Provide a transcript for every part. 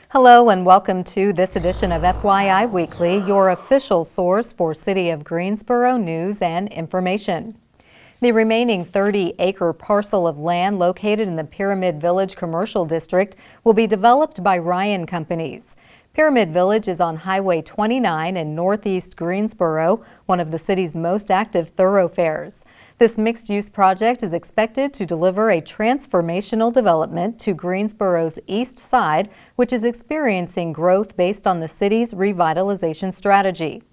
Hello and welcome to this edition of FYI Weekly, your official source for City of Greensboro news and information. The remaining 30-acre parcel of land located in the Pyramid Village Commercial District will be developed by Ryan Companies. Pyramid Village is on Highway 29 in northeast Greensboro, one of the city's most active thoroughfares. This mixed-use project is expected to deliver a transformational development to Greensboro's east side, which is experiencing growth based on the city's revitalization strategy.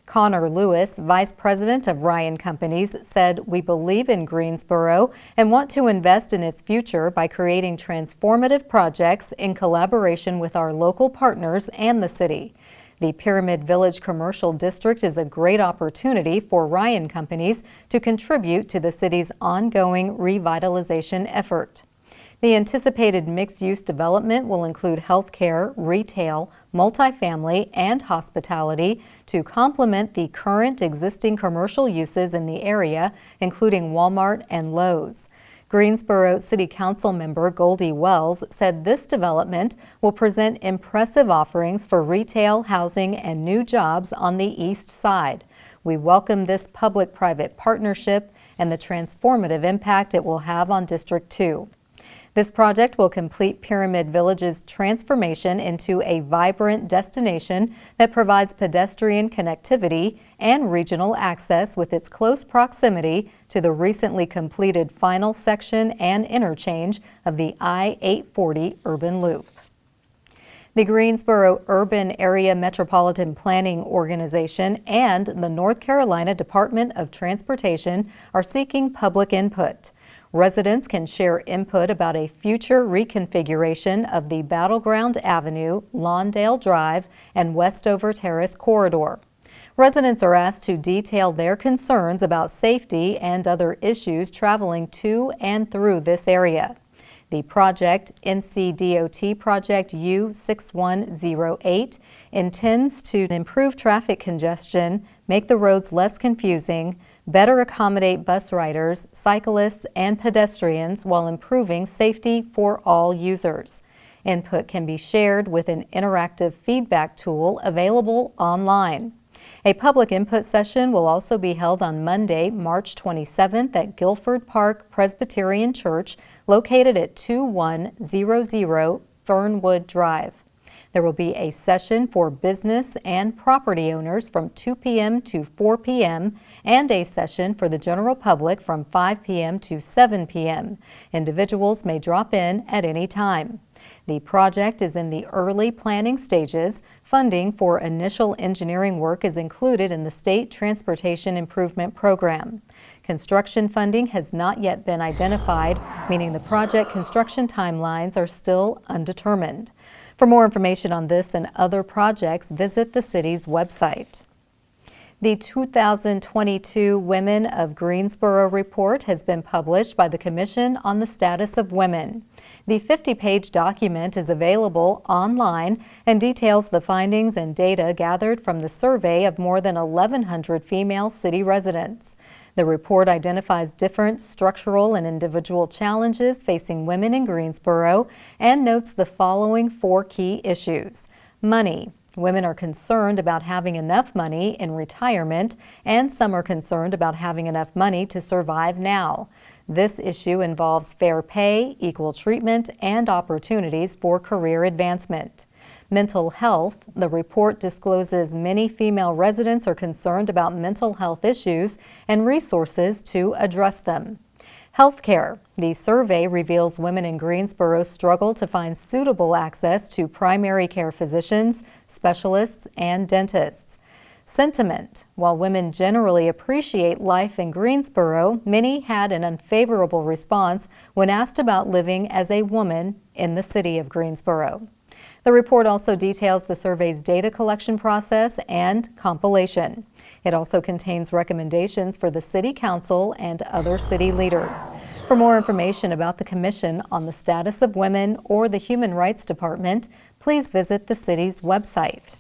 Connor Lewis, Vice President of Ryan Companies, said, "We believe in Greensboro and want to invest in its future by creating transformative projects in collaboration with our local partners and the city. The Pyramid Village Commercial District is a great opportunity for Ryan Companies to contribute to the city's ongoing revitalization effort." The anticipated mixed-use development will include healthcare, retail, multifamily, and hospitality to complement the current existing commercial uses in the area, including Walmart and Lowe's. Greensboro City Council member Goldie Wells said this development will present impressive offerings for retail, housing, and new jobs on the east side. "We welcome this public-private partnership and the transformative impact it will have on District 2. This project will complete Pyramid Village's transformation into a vibrant destination that provides pedestrian connectivity and regional access with its close proximity to the recently completed final section and interchange of the I-840 urban loop. The Greensboro Urban Area Metropolitan Planning Organization and the North Carolina Department of Transportation are seeking public input. Residents can share input about a future reconfiguration of the Battleground Avenue, Lawndale Drive, and Westover Terrace corridor. Residents are asked to detail their concerns about safety and other issues traveling to and through this area. The project, NCDOT Project U6108, intends to improve traffic congestion, make the roads less confusing, better accommodate bus riders, cyclists, and pedestrians while improving safety for all users. Input can be shared with an interactive feedback tool available online. A public input session will also be held on Monday, March 27th at Guilford Park Presbyterian Church, located at 2100 Fernwood Drive. There will be a session for business and property owners from 2 p.m. to 4 p.m. and a session for the general public from 5 p.m. to 7 p.m. Individuals may drop in at any time. The project is in the early planning stages. Funding for initial engineering work is included in the State Transportation Improvement Program. Construction funding has not yet been identified, meaning the project construction timelines are still undetermined. For more information on this and other projects, visit the city's website. The 2022 Women of Greensboro report has been published by the Commission on the Status of Women. The 50-page document is available online and details the findings and data gathered from the survey of more than 1,100 female city residents. The report identifies different structural and individual challenges facing women in Greensboro and notes the following 4 key issues. Money. Women are concerned about having enough money in retirement, and some are concerned about having enough money to survive now. This issue involves fair pay, equal treatment, and opportunities for career advancement. Mental health. The report discloses many female residents are concerned about mental health issues and resources to address them. Healthcare. The survey reveals women in Greensboro struggle to find suitable access to primary care physicians, specialists, and dentists. Sentiment. While women generally appreciate life in Greensboro, many had an unfavorable response when asked about living as a woman in the city of Greensboro. The report also details the survey's data collection process and compilation. It also contains recommendations for the City Council and other city leaders. For more information about the Commission on the Status of Women or the Human Rights Department, please visit the city's website.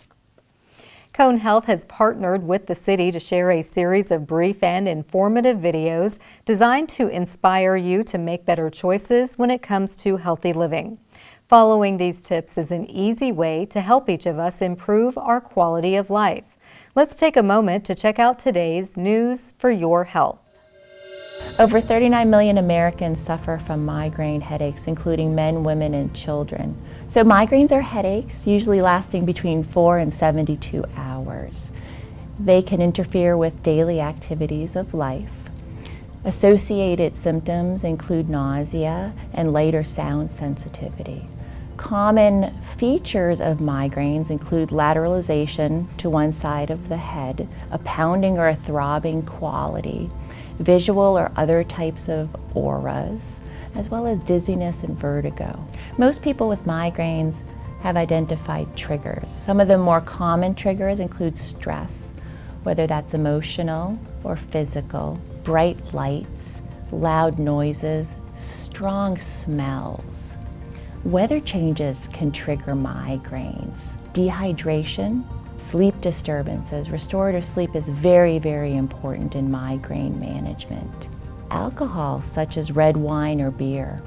Cone Health has partnered with the city to share a series of brief and informative videos designed to inspire you to make better choices when it comes to healthy living. Following these tips is an easy way to help each of us improve our quality of life. Let's take a moment to check out today's News for Your Health. Over 39 million Americans suffer from migraine headaches, including men, women, and children. So migraines are headaches, usually lasting between 4 and 72 hours. They can interfere with daily activities of life. Associated symptoms include nausea and light or sound sensitivity. Common features of migraines include lateralization to one side of the head, a pounding or a throbbing quality, visual or other types of auras, as well as dizziness and vertigo. Most people with migraines have identified triggers. Some of the more common triggers include stress, whether that's emotional or physical, bright lights, loud noises, strong smells. Weather changes can trigger migraines. Dehydration, sleep disturbances. Restorative sleep is very, very important in migraine management. Alcohol, such as red wine or beer.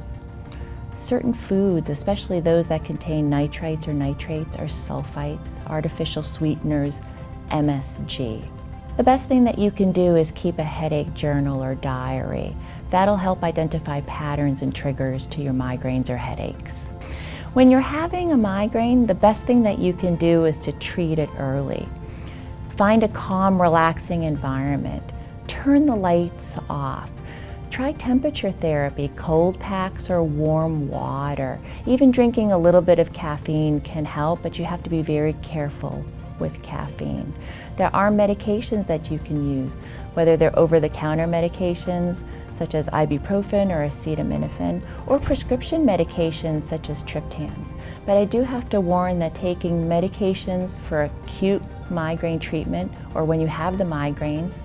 Certain foods, especially those that contain nitrites or nitrates or sulfites, artificial sweeteners, MSG. The best thing that you can do is keep a headache journal or diary. That'll help identify patterns and triggers to your migraines or headaches. When you're having a migraine, the best thing that you can do is to treat it early. Find a calm, relaxing environment. Turn the lights off. Try temperature therapy, cold packs or warm water. Even drinking a little bit of caffeine can help, but you have to be very careful with caffeine. There are medications that you can use, whether they're over-the-counter medications such as ibuprofen or acetaminophen, or prescription medications such as triptans. But I do have to warn that taking medications for acute migraine treatment, or when you have the migraines,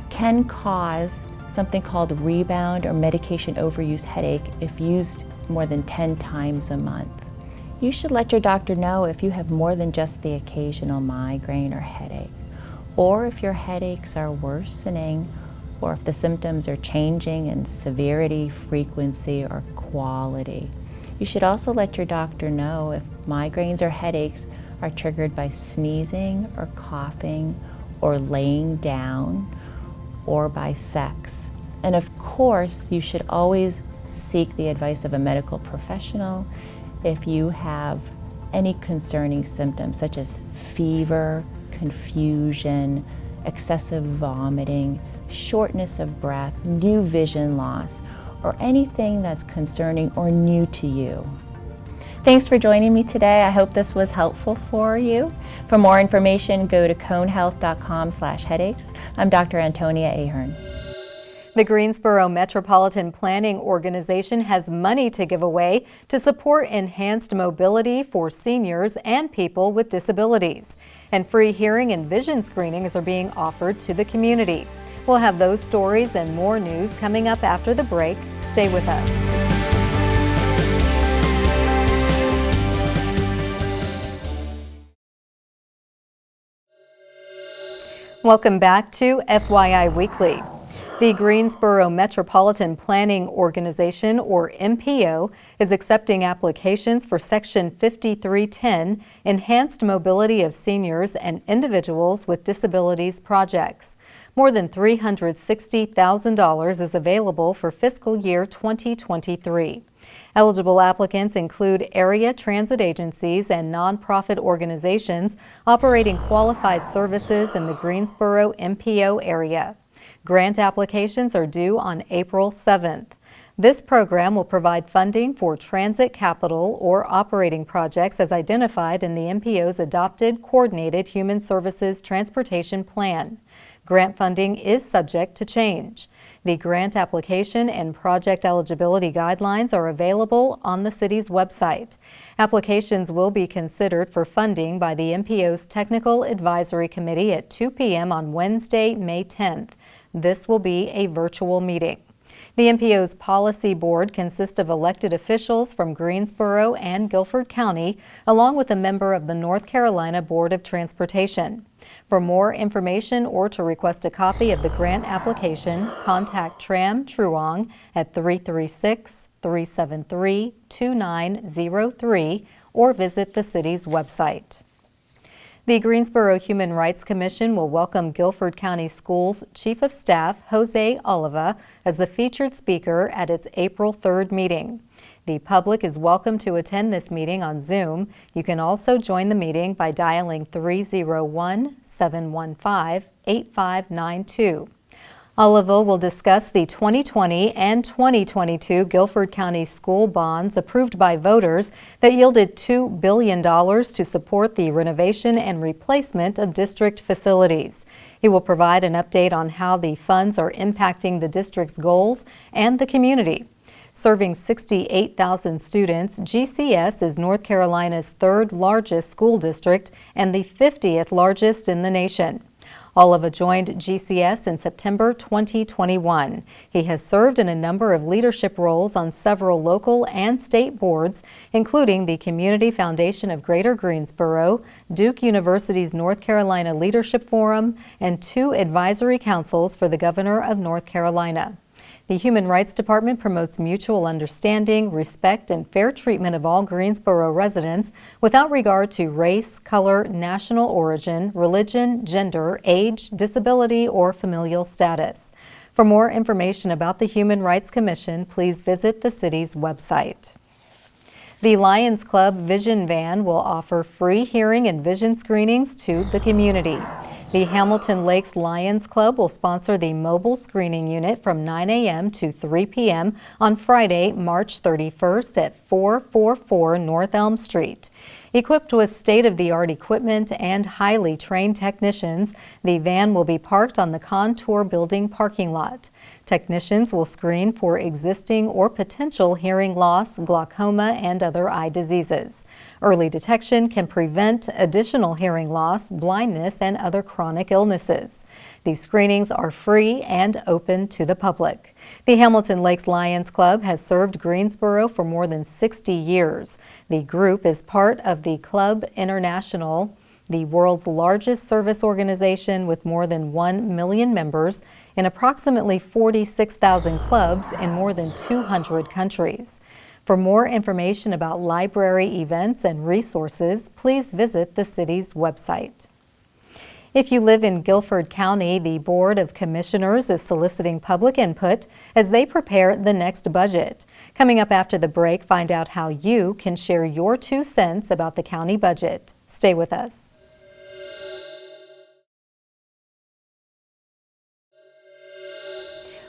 can cause something called rebound or medication overuse headache if used more than 10 times a month. You should let your doctor know if you have more than just the occasional migraine or headache, or if your headaches are worsening, or if the symptoms are changing in severity, frequency, or quality. You should also let your doctor know if migraines or headaches are triggered by sneezing or coughing or laying down or by sex. And of course, you should always seek the advice of a medical professional if you have any concerning symptoms such as fever, confusion, excessive vomiting, shortness of breath, new vision loss, or anything that's concerning or new to you. Thanks for joining me today. I hope this was helpful for you. For more information, go to conehealth.com/headaches. I'm Dr. Antonia Ahern. The Greensboro Metropolitan Planning Organization has money to give away to support enhanced mobility for seniors and people with disabilities. And free hearing and vision screenings are being offered to the community. We'll have those stories and more news coming up after the break. Stay with us. Welcome back to FYI Weekly. The Greensboro Metropolitan Planning Organization, or MPO, is accepting applications for Section 5310 Enhanced Mobility of Seniors and Individuals with Disabilities projects. More than $360,000 is available for fiscal year 2023. Eligible applicants include area transit agencies and nonprofit organizations operating qualified services in the Greensboro MPO area. Grant applications are due on April 7th. This program will provide funding for transit capital or operating projects as identified in the MPO's adopted Coordinated Human Services Transportation Plan. Grant funding is subject to change. The grant application and project eligibility guidelines are available on the city's website. Applications will be considered for funding by the MPO's Technical Advisory Committee at 2 p.m. on Wednesday, May 10th. This will be a virtual meeting. The MPO's policy board consists of elected officials from Greensboro and Guilford County, along with a member of the North Carolina Board of Transportation. For more information or to request a copy of the grant application, contact Tram Truong at 336-373-2903 or visit the city's website. The Greensboro Human Rights Commission will welcome Guilford County Schools Chief of Staff Jose Oliva as the featured speaker at its April 3rd meeting. The public is welcome to attend this meeting on Zoom. You can also join the meeting by dialing 301-715-8592. Oliva will discuss the 2020 and 2022 Guilford County school bonds approved by voters that yielded $2 billion to support the renovation and replacement of district facilities. He will provide an update on how the funds are impacting the district's goals and the community. Serving 68,000 students, GCS is North Carolina's third largest school district and the 50th largest in the nation. Oliva joined GCS in September 2021. He has served in a number of leadership roles on several local and state boards, including the Community Foundation of Greater Greensboro, Duke University's North Carolina Leadership Forum, and 2 advisory councils for the Governor of North Carolina. The Human Rights Department promotes mutual understanding, respect, and fair treatment of all Greensboro residents without regard to race, color, national origin, religion, gender, age, disability, or familial status. For more information about the Human Rights Commission, please visit the city's website. The Lions Club Vision Van will offer free hearing and vision screenings to the community. The Hamilton Lakes Lions Club will sponsor the mobile screening unit from 9 a.m. to 3 p.m. on Friday, March 31st at 444 North Elm Street. Equipped with state-of-the-art equipment and highly trained technicians, the van will be parked on the Contour Building parking lot. Technicians will screen for existing or potential hearing loss, glaucoma, and other eye diseases. Early detection can prevent additional hearing loss, blindness, and other chronic illnesses. These screenings are free and open to the public. The Hamilton Lakes Lions Club has served Greensboro for more than 60 years. The group is part of the Club International, the world's largest service organization with more than 1 million members in approximately 46,000 clubs in more than 200 countries. For more information about library events and resources, please visit the city's website. If you live in Guilford County, the Board of Commissioners is soliciting public input as they prepare the next budget. Coming up after the break, find out how you can share your 2 cents about the county budget. Stay with us.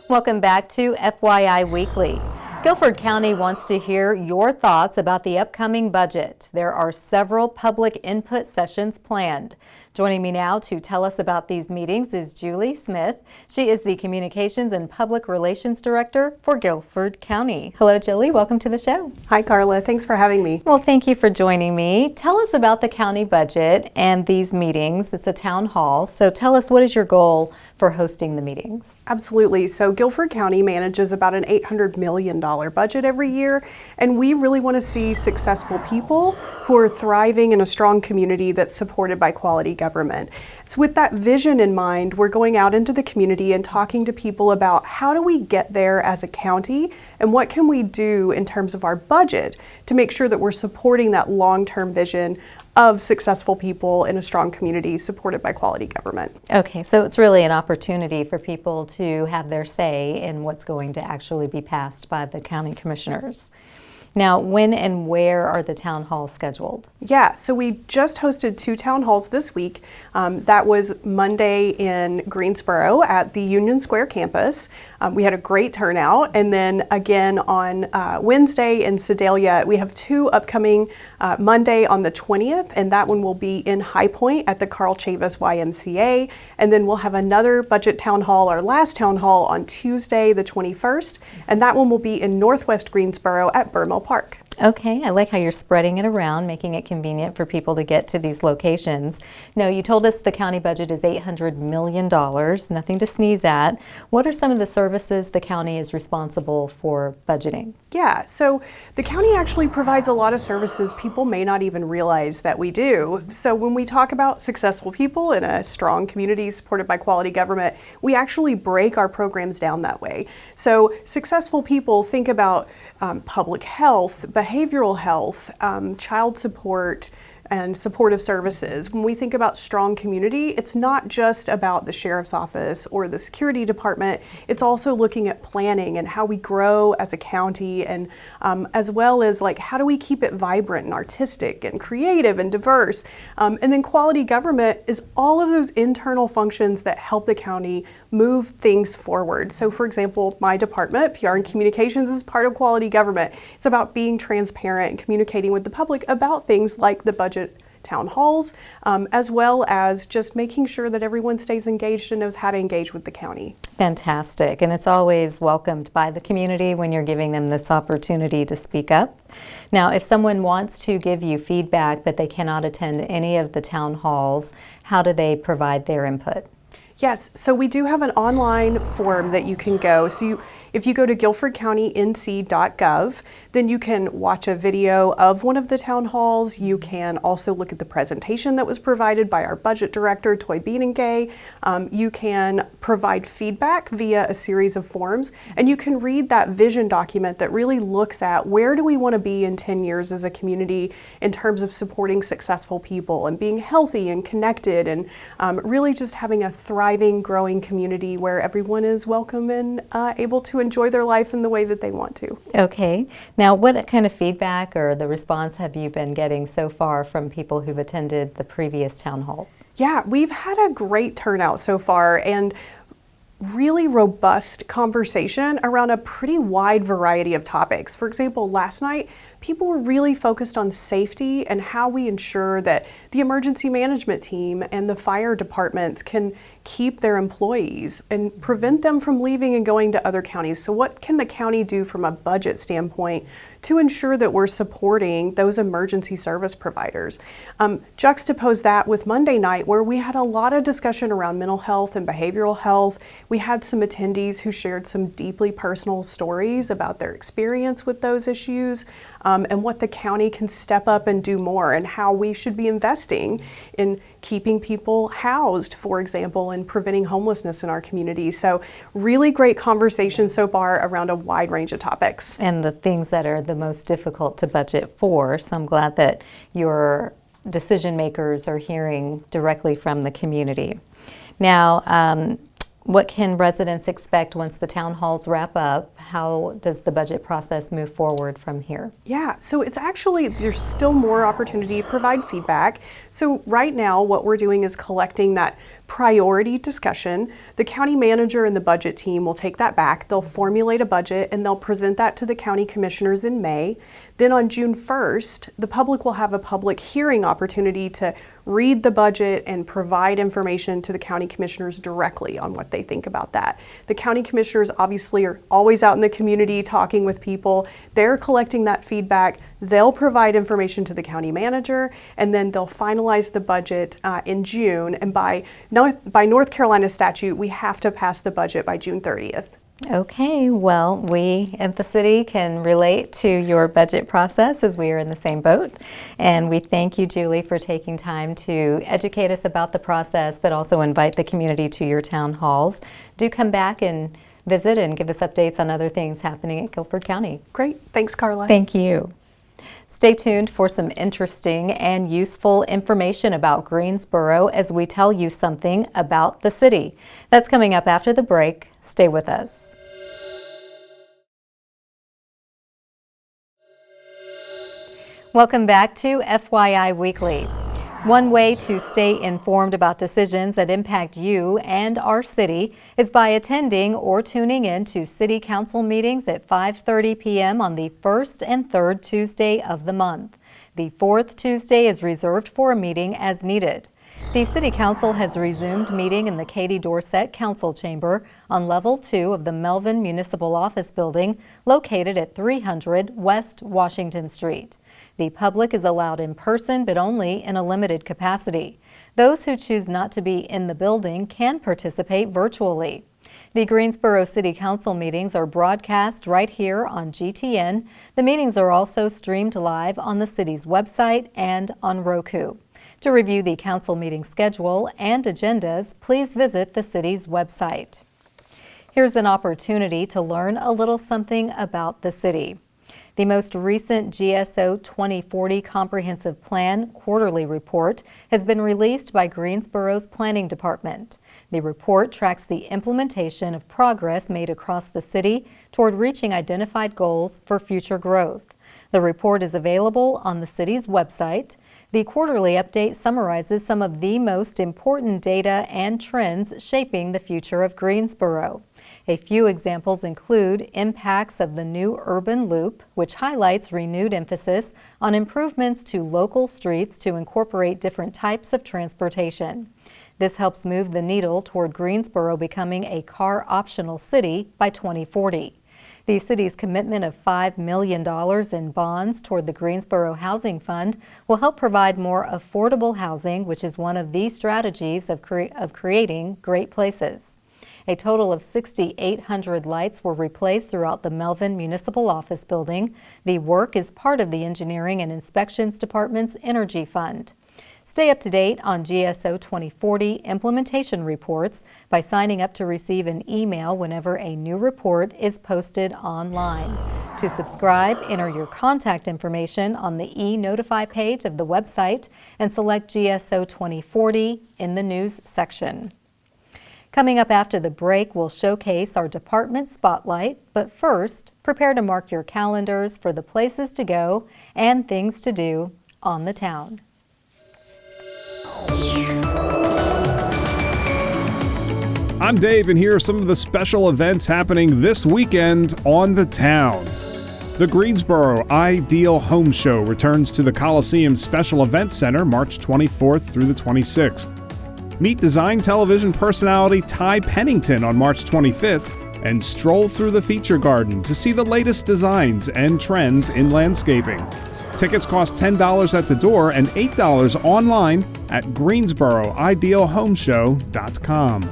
Welcome back to FYI Weekly. Guilford County wants to hear your thoughts about the upcoming budget. There are several public input sessions planned. Joining me now to tell us about these meetings is Julie Smith. She is the Communications and Public Relations Director for Guilford County. Hello, Julie. Welcome to the show. Hi, Carla. Thanks for having me. Well, thank you for joining me. Tell us about the county budget and these meetings. It's a town hall, so tell us, what is your goal for hosting the meetings? Absolutely. So Guilford County manages about an $800 million budget every year, and we really want to see successful people who are thriving in a strong community that's supported by quality government. So with that vision in mind, we're going out into the community and talking to people about how do we get there as a county and what can we do in terms of our budget to make sure that we're supporting that long-term vision of successful people in a strong community supported by quality government. Okay, so it's really an opportunity for people to have their say in what's going to actually be passed by the county commissioners. Now, when and where are the town halls scheduled? Yeah, so we just hosted 2 town halls this week. That was Monday in Greensboro at the Union Square campus. We had a great turnout. And then again on Wednesday in Sedalia, we have 2 upcoming, Monday on the 20th, and that one will be in High Point at the Carl Chavis YMCA. And then we'll have another budget town hall, our last town hall, on Tuesday the 21st, and that one will be in Northwest Greensboro at Burmell Park. Okay, I like how you're spreading it around, making it convenient for people to get to these locations. Now, you told us the county budget is $800 million, nothing to sneeze at. What are some of the services the county is responsible for budgeting? Yeah, so the county actually provides a lot of services people may not even realize that we do. So when we talk about successful people in a strong community supported by quality government, we actually break our programs down that way. So successful people, think about public health, behavioral health, child support, and supportive services. When we think about strong community, it's not just about the sheriff's office or the security department. It's also looking at planning and how we grow as a county, and as well as like how do we keep it vibrant and artistic and creative and diverse. And then quality government is all of those internal functions that help the county move things forward. So for example, my department, PR and Communications, is part of quality government. It's about being transparent and communicating with the public about things like the budget town halls, as well as just making sure that everyone stays engaged and knows how to engage with the county. Fantastic, and it's always welcomed by the community when you're giving them this opportunity to speak up. Now, if someone wants to give you feedback but they cannot attend any of the town halls, how do they provide their input? Yes, so we do have an online form that you can go. So if you go to guilfordcountync.gov, then you can watch a video of one of the town halls. You can also look at the presentation that was provided by our budget director, Toy Beanengay. You can provide feedback via a series of forms, and you can read that vision document that really looks at where do we want to be in 10 years as a community in terms of supporting successful people and being healthy and connected, and really just having a thriving, growing community where everyone is welcome and able to enjoy their life in the way that they want to. Okay. Now, what kind of feedback or the response have you been getting so far from people who've attended the previous town halls? Yeah, we've had a great turnout so far, and really robust conversation around a pretty wide variety of topics. For example, last night, people were really focused on safety and how we ensure that the emergency management team and the fire departments can keep their employees and prevent them from leaving and going to other counties. So what can the county do from a budget standpoint to ensure that we're supporting those emergency service providers? Juxtapose that with Monday night, where we had a lot of discussion around mental health and behavioral health. We had some attendees who shared some deeply personal stories about their experience with those issues, and what the county can step up and do more, and how we should be investing in keeping people housed, for example, and preventing homelessness in our community. So really great conversation so far around a wide range of topics. And the things that are the most difficult to budget for. So I'm glad that your decision makers are hearing directly from the community. Now, what can residents expect once the town halls wrap up? How does the budget process move forward from here? Yeah, so it's actually, there's still more opportunity to provide feedback. So right now, what we're doing is collecting that priority discussion. The county manager and the budget team will take that back. They'll formulate a budget and they'll present that to the county commissioners in May. Then on June 1st, the public will have a public hearing opportunity to read the budget and provide information to the county commissioners directly on what they think about that. The county commissioners obviously are always out in the community talking with people. They're collecting that feedback. They'll provide information to the county manager, and then they'll finalize the budget in June. And by North Carolina statute, we have to pass the budget by June 30th. Okay, well, we at the city can relate to your budget process as we are in the same boat. And we thank you, Julie, for taking time to educate us about the process, but also invite the community to your town halls. Do come back and visit and give us updates on other things happening at Guilford County. Great. Thanks, Carla. Thank you. Stay tuned for some interesting and useful information about Greensboro as we tell you something about the city. That's coming up after the break. Stay with us. Welcome back to FYI Weekly. One way to stay informed about decisions that impact you and our city is by attending or tuning in to City Council meetings at 5:30 p.m. on the first and third Tuesday of the month. The fourth Tuesday is reserved for a meeting as needed. The City Council has resumed meeting in the Katie Dorset Council Chamber on Level 2 of the Melvin Municipal Office Building located at 300 West Washington Street. The public is allowed in person, but only in a limited capacity. Those who choose not to be in the building can participate virtually. The Greensboro City Council meetings are broadcast right here on GTN. The meetings are also streamed live on the city's website and on Roku. To review the council meeting schedule and agendas, please visit the city's website. Here's an opportunity to learn a little something about the city. The most recent GSO 2040 Comprehensive Plan quarterly report has been released by Greensboro's Planning Department. The report tracks the implementation of progress made across the city toward reaching identified goals for future growth. The report is available on the city's website. The quarterly update summarizes some of the most important data and trends shaping the future of Greensboro. A few examples include impacts of the new urban loop, which highlights renewed emphasis on improvements to local streets to incorporate different types of transportation. This helps move the needle toward Greensboro becoming a car-optional city by 2040. The city's commitment of $5 million in bonds toward the Greensboro Housing Fund will help provide more affordable housing, which is one of the strategies of creating great places. A total of 6,800 lights were replaced throughout the Melvin Municipal Office Building. The work is part of the Engineering and Inspections Department's Energy Fund. Stay up to date on GSO 2040 implementation reports by signing up to receive an email whenever a new report is posted online. To subscribe, enter your contact information on the e-Notify page of the website and select GSO 2040 in the news section. Coming up after the break, we'll showcase our department spotlight, but first, prepare to mark your calendars for the places to go and things to do on the town. I'm Dave, and here are some of the special events happening this weekend on the town. The Greensboro Ideal Home Show returns to the Coliseum Special Events Center March 24th through the 26th. Meet design television personality Ty Pennington on March 25th and stroll through the feature garden to see the latest designs and trends in landscaping. Tickets cost $10 at the door and $8 online at GreensboroIdealHomeshow.com.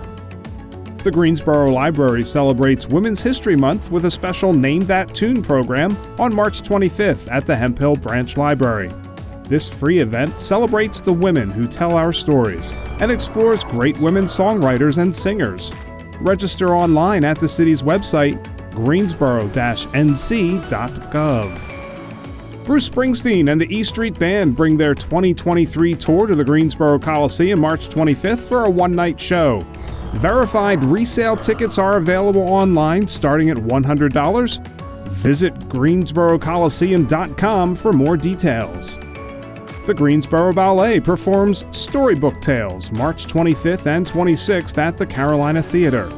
The Greensboro Library celebrates Women's History Month with a special Name That Tune program on March 25th at the Hemp Hill Branch Library. This free event celebrates the women who tell our stories and explores great women songwriters and singers. Register online at the city's website, greensboro-nc.gov. Bruce Springsteen and the E Street Band bring their 2023 tour to the Greensboro Coliseum March 25th for a one-night show. Verified resale tickets are available online starting at $100. Visit greensborocoliseum.com for more details. The Greensboro Ballet performs Storybook Tales March 25th and 26th at the Carolina Theater.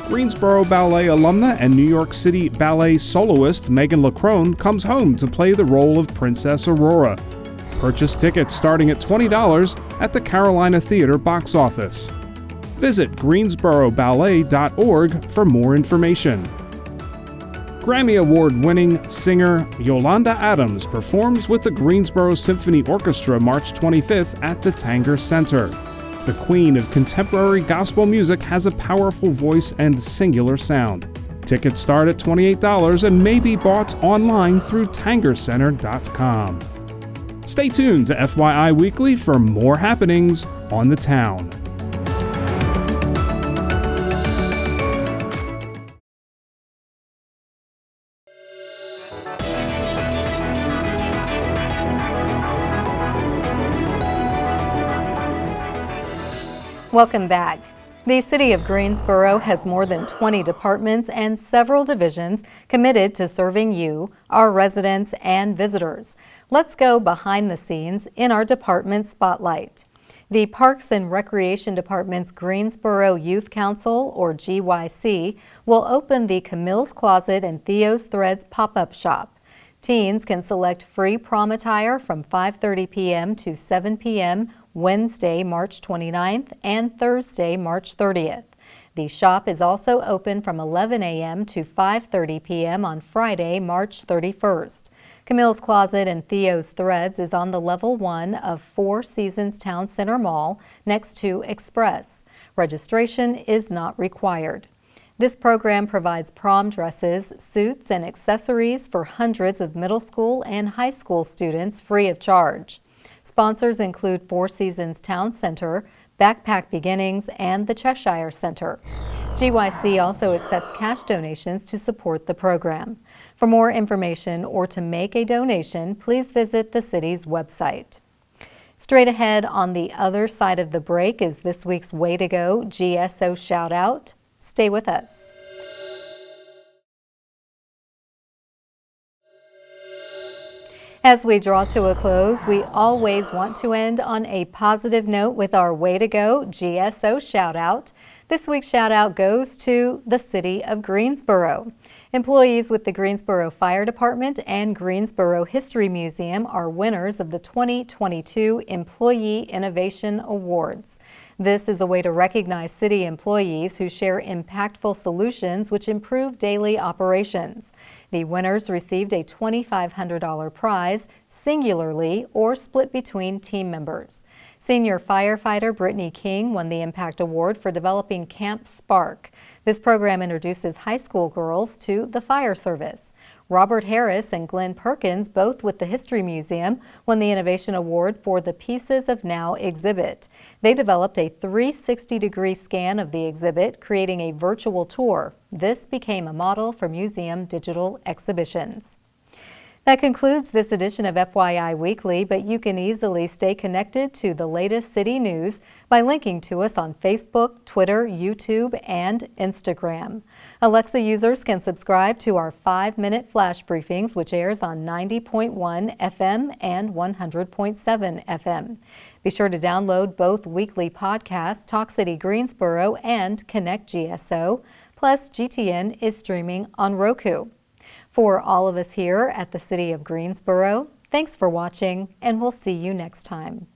Greensboro Ballet alumna and New York City Ballet soloist Megan LaCrone comes home to play the role of Princess Aurora. Purchase tickets starting at $20 at the Carolina Theater box office. Visit greensboroballet.org for more information. Grammy Award-winning singer Yolanda Adams performs with the Greensboro Symphony Orchestra March 25th at the Tanger Center. The queen of contemporary gospel music has a powerful voice and singular sound. Tickets start at $28 and may be bought online through tangercenter.com. Stay tuned to FYI Weekly for more happenings on the town. Welcome back. The City of Greensboro has more than 20 departments and several divisions committed to serving you, our residents and visitors. Let's go behind the scenes in our department spotlight. The Parks and Recreation Department's Greensboro Youth Council, or GYC, will open the Camille's Closet and Theo's Threads pop-up shop. Teens can select free prom attire from 5:30 p.m. to 7 p.m. Wednesday, March 29th, and Thursday, March 30th. The shop is also open from 11 a.m. to 5:30 p.m. on Friday, March 31st. Camille's Closet and Theo's Threads is on the level 1 of Four Seasons Town Center Mall next to Express. Registration is not required. This program provides prom dresses, suits, and accessories for hundreds of middle school and high school students free of charge. Sponsors include Four Seasons Town Center, Backpack Beginnings, and the Cheshire Center. GYC also accepts cash donations to support the program. For more information or to make a donation, please visit the city's website. Straight ahead on the other side of the break is this week's Way to Go GSO shout out. Stay with us. As we draw to a close, we always want to end on a positive note with our Way to Go GSO shout out. This week's shout out goes to the city of Greensboro. Employees with the Greensboro Fire Department and Greensboro History Museum are winners of the 2022 Employee Innovation Awards. This is a way to recognize city employees who share impactful solutions which improve daily operations. The winners received a $2,500 prize, singularly or split between team members. Senior firefighter Brittany King won the Impact Award for developing Camp Spark. This program introduces high school girls to the fire service. Robert Harris and Glenn Perkins, both with the History Museum, won the Innovation Award for the Pieces of Now exhibit. They developed a 360-degree scan of the exhibit, creating a virtual tour. This became a model for museum digital exhibitions. That concludes this edition of FYI Weekly, but you can easily stay connected to the latest city news by linking to us on Facebook, Twitter, YouTube, and Instagram. Alexa users can subscribe to our 5-minute flash briefings, which airs on 90.1 FM and 100.7 FM. Be sure to download both weekly podcasts, Talk City Greensboro and Connect GSO, plus GTN is streaming on Roku. For all of us here at the City of Greensboro, thanks for watching, and we'll see you next time.